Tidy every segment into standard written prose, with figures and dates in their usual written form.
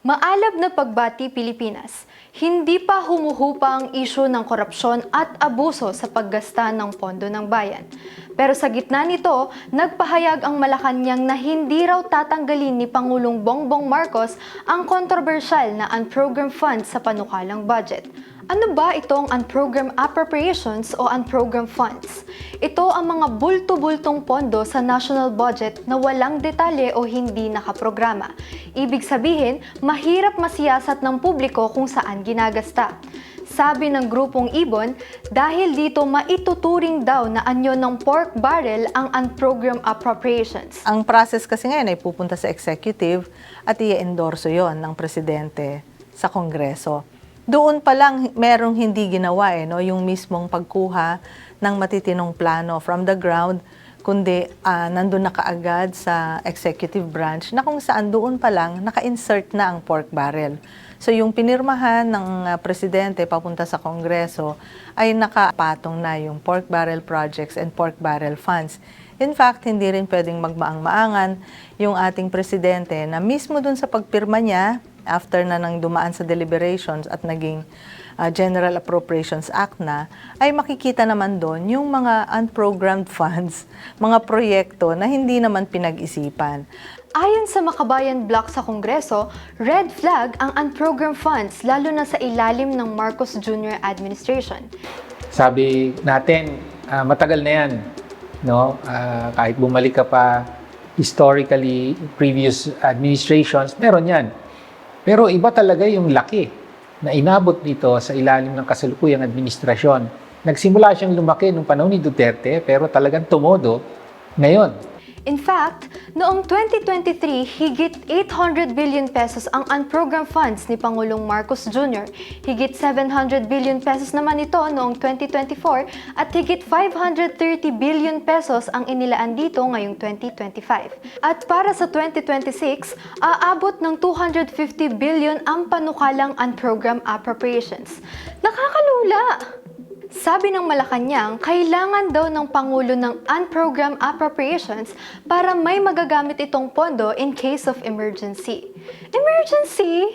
Maalab na pagbati Pilipinas, hindi pa humuhupa ang isyu ng korupsyon at abuso sa paggasta ng pondo ng bayan. Pero sa gitna nito, nagpahayag ang Malacanang na hindi raw tatanggalin ni Pangulong Bongbong Marcos ang kontrobersyal na unprogrammed funds sa panukalang budget. Ano ba itong unprogrammed appropriations o unprogrammed funds? Ito ang mga bulto-bultong pondo sa national budget na walang detalye o hindi nakaprograma. Ibig sabihin, mahirap masiyasat ng publiko kung saan ginagasta. Sabi ng grupong Ibon, dahil dito maituturing daw na anyo ng pork barrel ang unprogrammed appropriations. Ang process kasi ngayon ay pupunta sa executive at i-endorso yon ng presidente sa Kongreso. Doon pa lang merong hindi ginawa yung mismong pagkuha ng matitinong plano from the ground, kundi nandun na kaagad sa executive branch na kung saan doon pa lang naka-insert na ang pork barrel. So yung pinirmahan ng presidente papunta sa Kongreso ay nakapatong na yung pork barrel projects and pork barrel funds. In fact, hindi rin pwedeng magmaang-maangan yung ating presidente na mismo dun sa pagpirma niya, after na nang dumaan sa deliberations at naging General Appropriations Act na, ay makikita naman doon yung mga unprogrammed funds, mga proyekto na hindi naman pinag-isipan. Ayon sa Makabayan Block sa Kongreso, red flag ang unprogrammed funds lalo na sa ilalim ng Marcos Jr. administration. Sabi natin, matagal na yan. No? Kahit bumalik ka pa historically, previous administrations, meron yan. Pero iba talaga yung laki na inabot nito sa ilalim ng kasalukuyang administrasyon. Nagsimula siyang lumaki nung panahon ni Duterte, pero talagang tumodo ngayon. In fact, noong 2023, higit 800 billion pesos ang unprogrammed funds ni Pangulong Marcos Jr. Higit 700 billion pesos naman ito noong 2024 at higit 530 billion pesos ang inilaan dito ngayong 2025. At para sa 2026, aabot ng 250 billion ang panukalang unprogrammed appropriations. Nakakalula! Sabi ng Malacanang, kailangan daw ng Pangulo ng unprogrammed appropriations para may magagamit itong pondo in case of emergency. Emergency?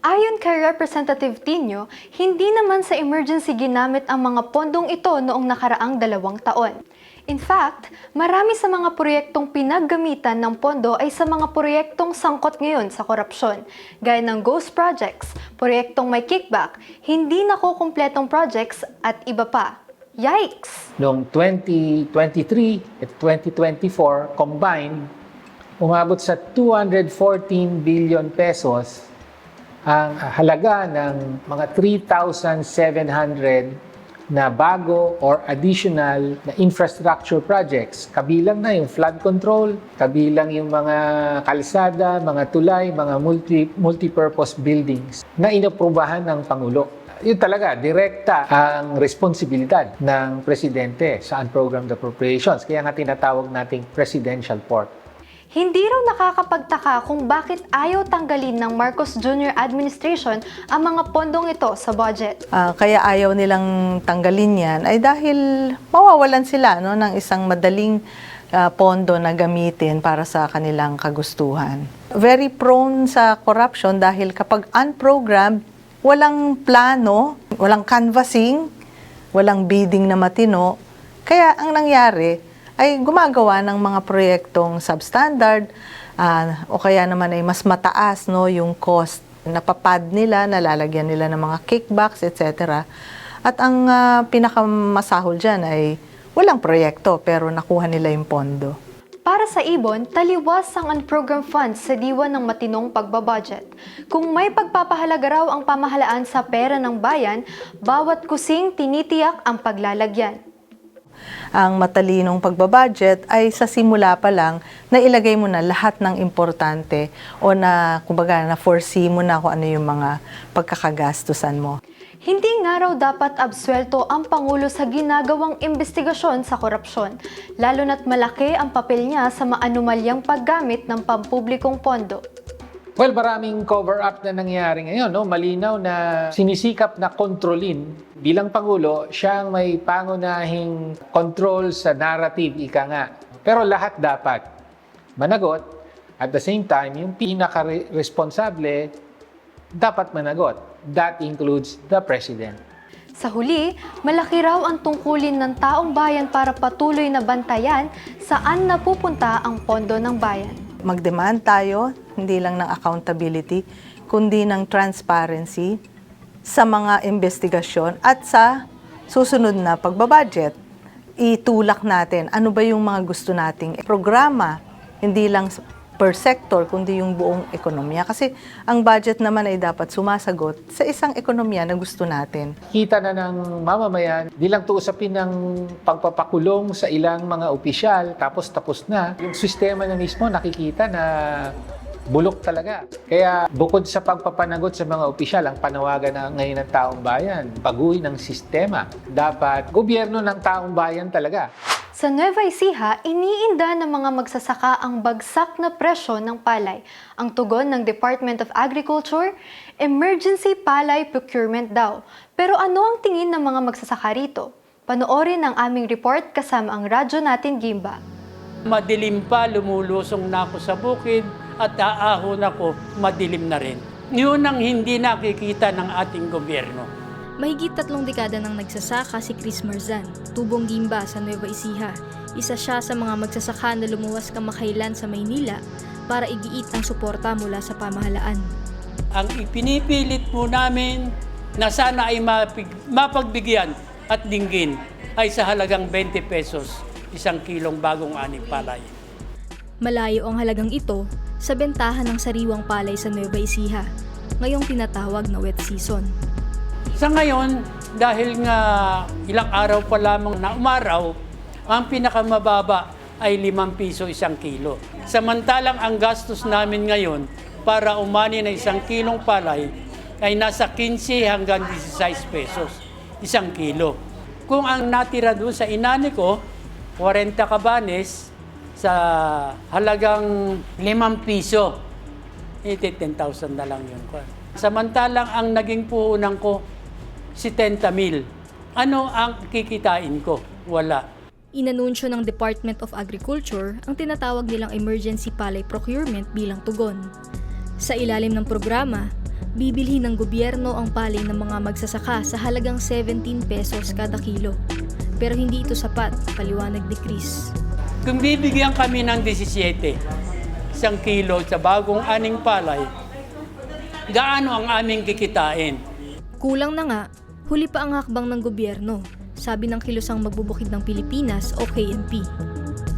Ayon kay Representative Tino, hindi naman sa emergency ginamit ang mga pondong ito noong nakaraang 2 taon. In fact, marami sa mga proyektong pinaggamitan ng pondo ay sa mga proyektong sangkot ngayon sa korupsyon, gaya ng ghost projects, proyektong may kickback, hindi nakukumpletong projects at iba pa. Yikes! Noong 2023 at 2024 combined, umabot sa 214 billion pesos ang halaga ng mga 3,700 na bago or additional na infrastructure projects. Kabilang na yung flood control, kabilang yung mga kalsada, mga tulay, mga multi-purpose buildings na inaprubahan ng Pangulo. Yun talaga, direkta ang responsibilidad ng Presidente sa unprogrammed appropriations. Kaya nga tinatawag nating presidential pork. Hindi raw nakakapagtaka kung bakit ayaw tanggalin ng Marcos Jr. administration ang mga pondong ito sa budget. Kaya ayaw nilang tanggalin yan ay dahil mawawalan sila ng isang madaling pondo na gamitin para sa kanilang kagustuhan. Very prone sa corruption dahil kapag unprogrammed, walang plano, walang canvassing, walang bidding na matino. Kaya ang nangyari ay gumagawa ng mga proyektong substandard o kaya naman ay mas mataas yung cost. Napapad nila, nalalagyan nila ng mga kickbacks, etc. At ang pinakamasahol dyan ay walang proyekto pero nakuha nila yung pondo. Para sa Ibon, taliwas ang unprogrammed funds sa diwa ng matinong pagbabudget. Kung may pagpapahalaga raw ang pamahalaan sa pera ng bayan, bawat kusing tinitiyak ang paglalagyan. Ang matalinong pagbabudget ay sa simula pa lang na ilagay mo na lahat ng importante o na, kumbaga, na foresee mo na kung ano yung mga pagkakagastusan mo. Hindi nga raw dapat absuelto ang Pangulo sa ginagawang investigasyon sa korupsyon, lalo na't malaki ang papel niya sa maanumalyang paggamit ng pampublikong pondo. Well, maraming cover-up na nangyayari ngayon. No? Malinaw na sinisikap na kontrolin. Bilang Pangulo, siya ang may pangunahing control sa narrative, ika nga. Pero lahat dapat managot. At the same time, yung pinaka-responsable dapat managot. That includes the President. Sa huli, malaki raw ang tungkulin ng taong bayan para patuloy na bantayan saan napupunta ang pondo ng bayan. Mag-demand tayo, hindi lang ng accountability, kundi ng transparency sa mga investigasyon at sa susunod na pagbabudget. Itulak natin ano ba yung mga gusto nating programa, hindi lang per sector, kundi yung buong ekonomiya. Kasi ang budget naman ay dapat sumasagot sa isang ekonomiya na gusto natin. Kita na ng mamamayan, di lang to usapin ng pagpapakulong sa ilang mga opisyal, tapos na. Yung sistema na mismo nakikita na bulok talaga. Kaya bukod sa pagpapanagot sa mga opisyal, ang panawagan na ngayon ng taong bayan, baguhin ng sistema. Dapat gobyerno ng taong bayan talaga. Sa Nueva Ecija, iniinda ng mga magsasaka ang bagsak na presyo ng palay. Ang tugon ng Department of Agriculture, emergency palay procurement daw. Pero ano ang tingin ng mga magsasaka rito? Panoorin ang aming report kasama ang radyo natin Gimba. Madilim pa, lumulusong na ako sa bukid at aahon ako, madilim na rin. Yun ang hindi nakikita ng ating gobyerno. Mahigit 3 dekada nang nagsasaka si Chris Marzan, tubong Gimba sa Nueva Ecija. Isa siya sa mga magsasaka na lumuwas kamakailan sa Maynila para igiit ang suporta mula sa pamahalaan. Ang ipinipilit po namin na sana ay mapagbigyan at dinggin ay sa halagang 20 pesos, 1 kilong bagong aning palay. Malayo ang halagang ito sa bentahan ng sariwang palay sa Nueva Ecija, ngayong tinatawag na wet season. Sa ngayon, dahil nga ilang araw pa lamang na umaraw, ang pinakamababa ay 5 piso 1 kilo. Samantalang ang gastos namin ngayon para umani na 1 kilong palay ay nasa 15 hanggang 16 pesos 1 kilo. Kung ang natira doon sa inani ko, 40 kabanes sa halagang 5 piso, 10,000 na lang yun. Samantalang ang naging puhunan ko, 70,000. Ano ang kikitain ko? Wala. Inanunsyo ng Department of Agriculture ang tinatawag nilang emergency palay procurement bilang tugon. Sa ilalim ng programa, bibilhin ng gobyerno ang palay ng mga magsasaka sa halagang 17 pesos kada kilo. Pero hindi ito sapat, paliwanag ni Chris. Kung bibigyan kami ng 17, 1 kilo sa bagong aning palay, gaano ang aming kikitain? Kulang na nga, huli pa ang hakbang ng gobyerno, sabi ng Kilusang Magbubukid ng Pilipinas o KMP.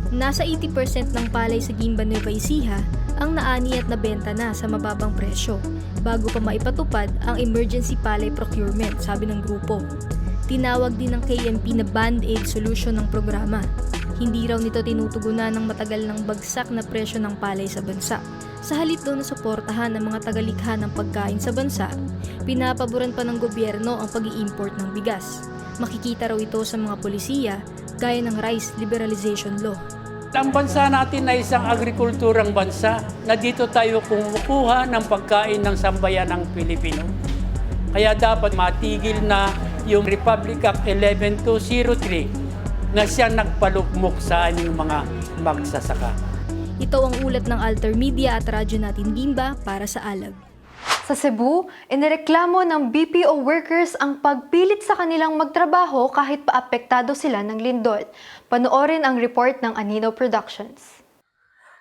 Nasa 80% ng palay sa Gimba Nueva Ecija ang naani at nabenta na sa mababang presyo bago pa maipatupad ang emergency palay procurement, sabi ng grupo. Tinawag din ng KMP na band-aid solution ng programa. Hindi raw nito tinutugunan ng matagal ng bagsak na presyo ng palay sa bansa. Sa halip daw na suportahan ng mga tagalikha ng pagkain sa bansa, pinapaboran pa ng gobyerno ang pag-i-import ng bigas. Makikita raw ito sa mga polisiya gaya ng Rice Liberalization Law. Ang bansa natin ay isang agrikulturang bansa na dito tayo kumukuha ng pagkain ng sambayan ng Pilipino. Kaya dapat matigil na yung Republic Act 11203 na siya nagpalugmok sa aming mga magsasaka. Ito ang ulat ng Alter Media at radyo natin Gimba para sa Alag. Sa Cebu, inireklamo ng BPO workers ang pagpilit sa kanilang magtrabaho kahit paapektado sila ng lindol. Panoorin ang report ng Anino Productions.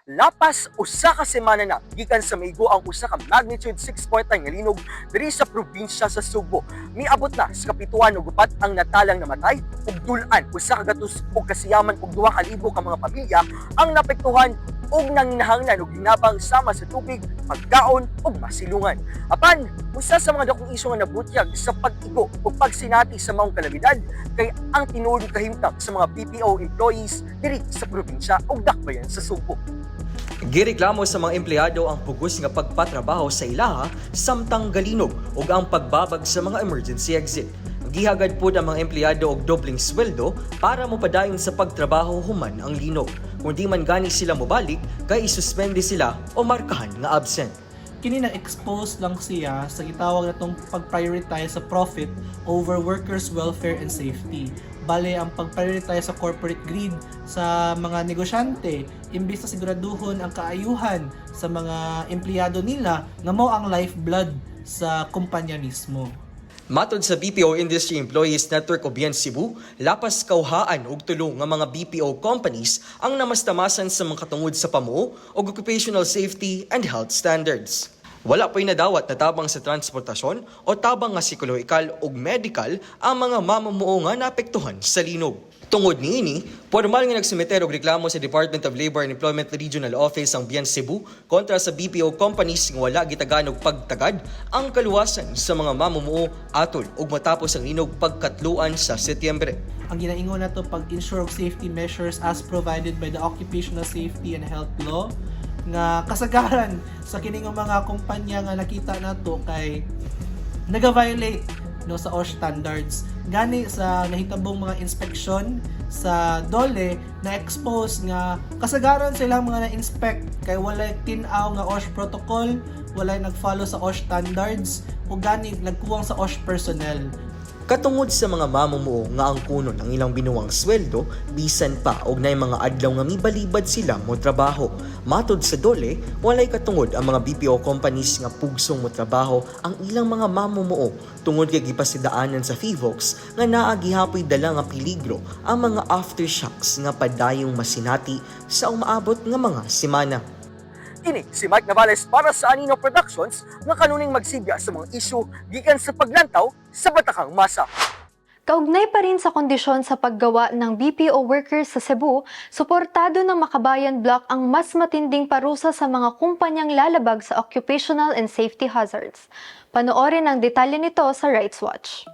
Lapas usa ka semana na gikan sa maigo ang usa ka magnitude 6.9 nga linog diri sa probinsya sa Subo. Miabot na sa kapituan ug upat ang natalang namatay ug dul-an usa ka gatos ug kasiyaman ug 2,000 ka mga pamilya ang napektuhan ug nanginahanglan og ginabang sama sa tubig, pagkaon ug masilungan. Apan usa sa mga dakong isyu nga nabutyag sa pag-igo ug pagsinati sa maong kalamidad kay ang tinuod kahimtang sa mga BPO employees diri sa probinsya ug dakbayan sa Subo. Gireklamo sa mga empleyado ang pugos nga pagpatrabaho sa ilaha samtang galinog ug ang pagbabag sa mga emergency exit. Gihagad po ang mga empleyado og dobling sweldo para mopadayon sa pagtrabaho human ang linog. Kung di man gani sila mobalik, kay isuspende sila o markahan nga absent. Kini na-expose lang siya sa gitawag natong pag-prioritize sa profit over workers' welfare and safety. Bale, ang pag-prioritize sa corporate greed sa mga negosyante, imbis na siguraduhon ang kaayuhan sa mga empleyado nila nga mao ang lifeblood sa kumpanya mismo. Matod sa BPO Industry Employees Network o BN Cebu, lapas kauhaan ug tulong nga mga BPO companies ang namastamasan sa mga katungod sa pamuo ug occupational safety and health standards. Wala pa'y nadawat na tabang sa transportasyon o tabang nga psikolohikal ug medical ang mga mamumuo nga naapektuhan sa linog. Tungod niini, formal nga nagsumiter og reklamo sa Department of Labor and Employment Regional Office ang BN Cebu kontra sa BPO companies nga wala gitagan og pagtagad ang kaluwasan sa mga mamumuo atol ug matapos ang linog pagkatluan sa Setyembre. Ang ginaingon nato pag-ensure of safety measures as provided by the Occupational Safety and Health Law nga kasagaran sa kining mga kumpanya nga nakita nato kay naga-violate no sa OSH standards gani sa nahitabong mga inspeksyon sa DOLE na expose nga kasagaran silang mga na-inspect kay walay tin-aw nga OSH protocol, walay nag-follow sa OSH standards ug gani nagkuwang sa OSH personnel. Katungod sa mga mamumuo nga ang kuno ng ilang binuwang sweldo, bisan pa og nay mga adlaw nga mibalibad sila mo trabaho. Matod sa DOLE, walay katungod ang mga BPO companies nga pugsong mo trabaho ang ilang mga mamumuo tungod kay gipasidaanan sa FIVOX nga naa gihapoy dala nga peligro ang mga aftershocks nga padayong masinati sa umaabot nga mga semana. Kini si Mike Navales para sa Anino Productions nga kanuning magsigya sa mga isyu gikan sa paglantaw sa batakang masa. Kaugnay pa rin sa kondisyon sa paggawa ng BPO workers sa Cebu, suportado ng Makabayan Block ang mas matinding parusa sa mga kumpanyang lalabag sa occupational and safety hazards. Panoorin ang detalye nito sa Rights Watch.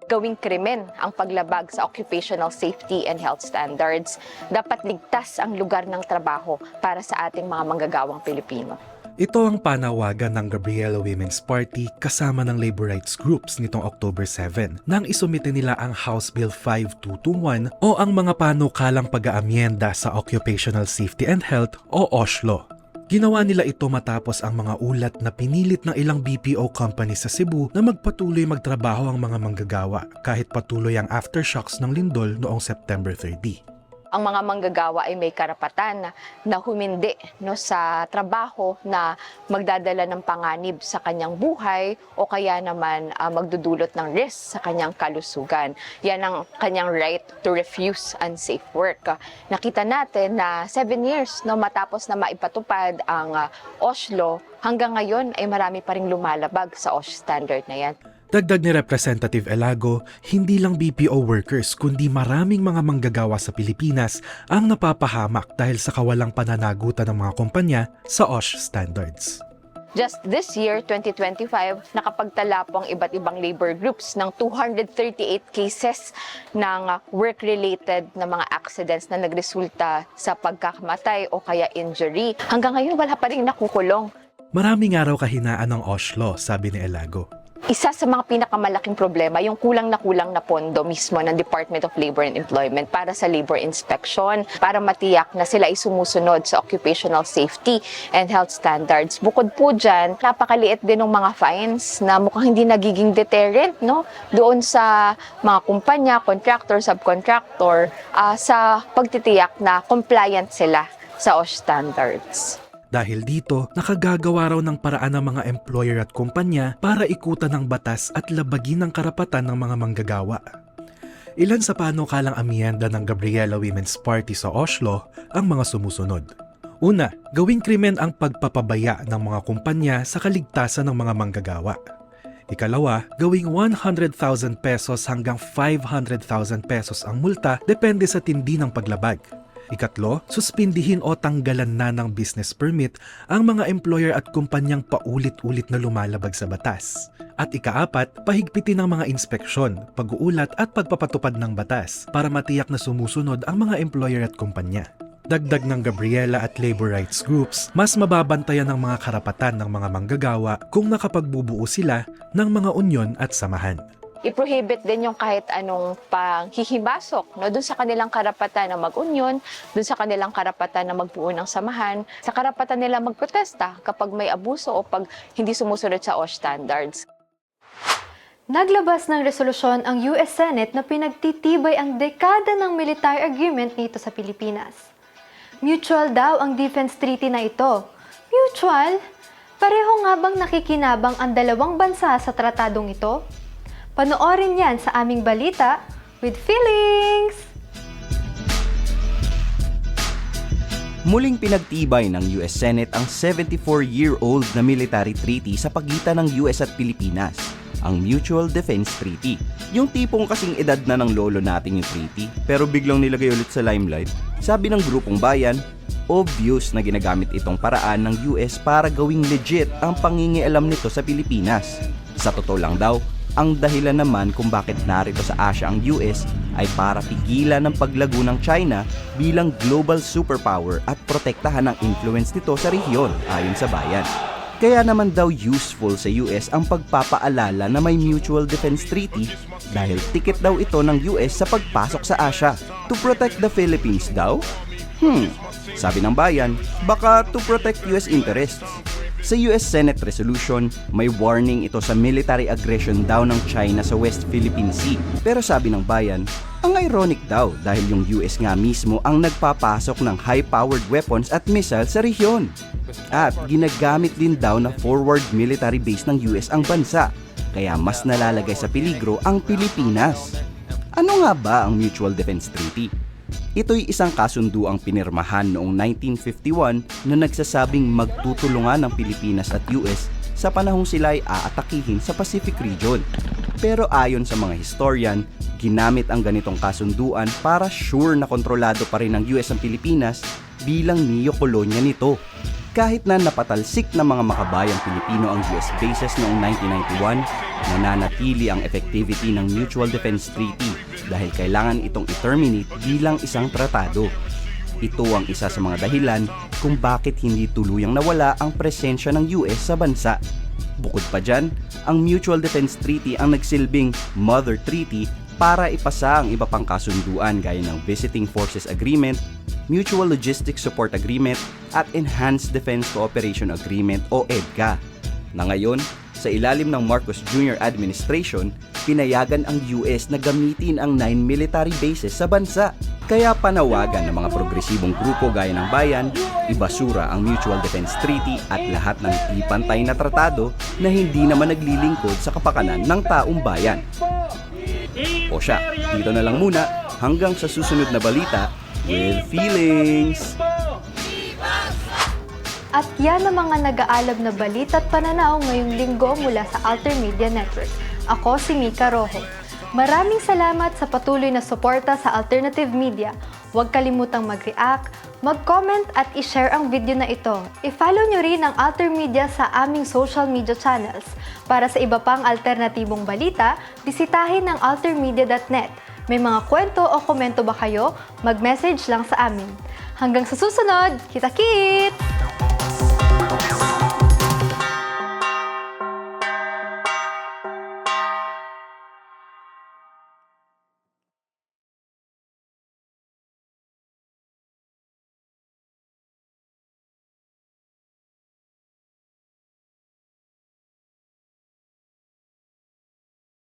Gawing krimen ang paglabag sa occupational safety and health standards. Dapat ligtas ang lugar ng trabaho para sa ating mga manggagawang Pilipino. Ito ang panawagan ng Gabriela Women's Party kasama ng labor rights groups nitong October 7 nang isumite nila ang House Bill 5221 o ang mga panukalang pag-aamyenda sa Occupational Safety and Health o OSH Law. Ginawa nila ito matapos ang mga ulat na pinilit ng ilang BPO companies sa Cebu na magpatuloy magtrabaho ang mga manggagawa kahit patuloy ang aftershocks ng lindol noong September 30. Ang mga manggagawa ay may karapatan na humindi sa trabaho na magdadala ng panganib sa kanyang buhay o kaya naman magdudulot ng risk sa kanyang kalusugan. Yan ang kanyang right to refuse unsafe work. Nakita natin na 7 years matapos na maipatupad ang OSH Law, hanggang ngayon ay marami pa ring lumalabag sa OSH standard na yan. Dagdag ni Representative Elago, hindi lang BPO workers kundi maraming mga manggagawa sa Pilipinas ang napapahamak dahil sa kawalang pananagutan ng mga kumpanya sa OSH standards. Just this year, 2025, nakapagtala po ang iba't ibang labor groups ng 238 cases ng work-related na mga accidents na nagresulta sa pagkakamatay o kaya injury. Hanggang ngayon, wala pa rin nakukulong. Maraming araw kahinaan ng OSH Law, sabi ni Elago. Isa sa mga pinakamalaking problema, yung kulang na pondo mismo ng Department of Labor and Employment para sa labor inspection, para matiyak na sila ay sumusunod sa occupational safety and health standards. Bukod po dyan, napakaliit din ng mga fines na mukhang hindi nagiging deterrent doon sa mga kumpanya, contractor, subcontractor, sa pagtitiyak na compliant sila sa OSH standards. Dahil dito, nakagagawa raw ng paraan ng mga employer at kumpanya para ikutan ng batas at labagin ang karapatan ng mga manggagawa. Ilan sa panukalang amyenda ng Gabriela Women's Party sa OSH Law ang mga sumusunod. Una, gawing krimen ang pagpapabaya ng mga kumpanya sa kaligtasan ng mga manggagawa. Ikalawa, gawing 100,000 pesos hanggang 500,000 pesos ang multa depende sa tindi ng paglabag. Ikatlo, suspindihin o tanggalan na ng business permit ang mga employer at kumpanyang paulit-ulit na lumalabag sa batas. At ikaapat, pahigpitin ang mga inspeksyon, pag-uulat at pagpapatupad ng batas para matiyak na sumusunod ang mga employer at kumpanya. Dagdag ng Gabriela at labor rights groups, mas mababantayan ang mga karapatan ng mga manggagawa kung nakapagbubuo sila ng mga unyon at samahan. I-prohibit din yung kahit anong panghihimasok doon sa kanilang karapatan na mag-union, doon sa kanilang karapatan na magbuo ng samahan, sa karapatan nila magprotesta kapag may abuso o pag hindi sumusunod sa OSH standards. Naglabas ng resolusyon ang US Senate na pinagtitibay ang dekada ng military agreement nito sa Pilipinas. Mutual daw ang defense treaty na ito. mutual? Pareho nga bang nakikinabang ang dalawang bansa sa tratadong ito? Panoorin yan sa aming balita with feelings! Muling pinagtibay ng US Senate ang 74-year-old na military treaty sa pagitan ng US at Pilipinas, ang Mutual Defense Treaty. Yung tipong kasing edad na ng lolo natin yung treaty, pero biglang nilagay ulit sa limelight. Sabi ng grupong bayan, obvious na ginagamit itong paraan ng US para gawing legit ang pangingialam nito sa Pilipinas. Sa totoo lang daw, ang dahilan naman kung bakit narito sa Asia ang US ay para pigilan ng paglago ng China bilang global superpower at protektahan ang influence nito sa rehiyon, ayon sa bayan. Kaya naman daw useful sa US ang pagpapaalala na may Mutual Defense Treaty dahil ticket daw ito ng US sa pagpasok sa Asia. To protect the Philippines daw? Sabi ng bayan, baka to protect US interests. Sa US Senate resolution, may warning ito sa military aggression daw ng China sa West Philippine Sea. Pero sabi ng bayan, ang ironic daw dahil yung US nga mismo ang nagpapasok ng high-powered weapons at missiles sa rehiyon. At ginagamit din daw na forward military base ng US ang bansa, kaya mas nalalagay sa peligro ang Pilipinas. Ano nga ba ang Mutual Defense Treaty? Ito'y isang kasunduang pinirmahan noong 1951 na nagsasabing magtutulungan ng Pilipinas at US sa panahong sila ay aatakihin sa Pacific region. Pero ayon sa mga historian, ginamit ang ganitong kasunduan para sure na kontrolado pa rin ng US ang Pilipinas bilang neo-kolonya nito. Kahit na napatalsik ng mga makabayang Pilipino ang US bases noong 1991, nananatili ang effectivity ng Mutual Defense Treaty dahil kailangan itong i-terminate bilang isang tratado. Ito ang isa sa mga dahilan kung bakit hindi tuluyang nawala ang presensya ng US sa bansa. Bukod pa dyan, ang Mutual Defense Treaty ang nagsilbing Mother Treaty para ipasa ang iba pang kasunduan gaya ng Visiting Forces Agreement, Mutual Logistics Support Agreement at Enhanced Defense Cooperation Agreement o EDCA. Na ngayon, sa ilalim ng Marcos Jr. Administration, pinayagan ang US na gamitin ang 9 military bases sa bansa. Kaya panawagan ng mga progresibong grupo gaya ng bayan, ibasura ang Mutual Defense Treaty at lahat ng di-pantay na tratado na hindi naman naglilingkod sa kapakanan ng taong bayan. O siya, dito na lang muna hanggang sa susunod na balita with feelings. At yan ang mga nag-aalab na balita at pananaw ngayong linggo mula sa Alter Media Network. Ako si Mika Rojo. Maraming salamat sa patuloy na suporta sa Alternative Media. Huwag kalimutang mag-react, mag-comment at i-share ang video na ito. I-follow nyo rin ang Alter Media sa aming social media channels. Para sa iba pang alternatibong balita, bisitahin ang altermedia.net. May mga kwento o komento ba kayo? Mag-message lang sa amin. Hanggang sa susunod, kita-kit!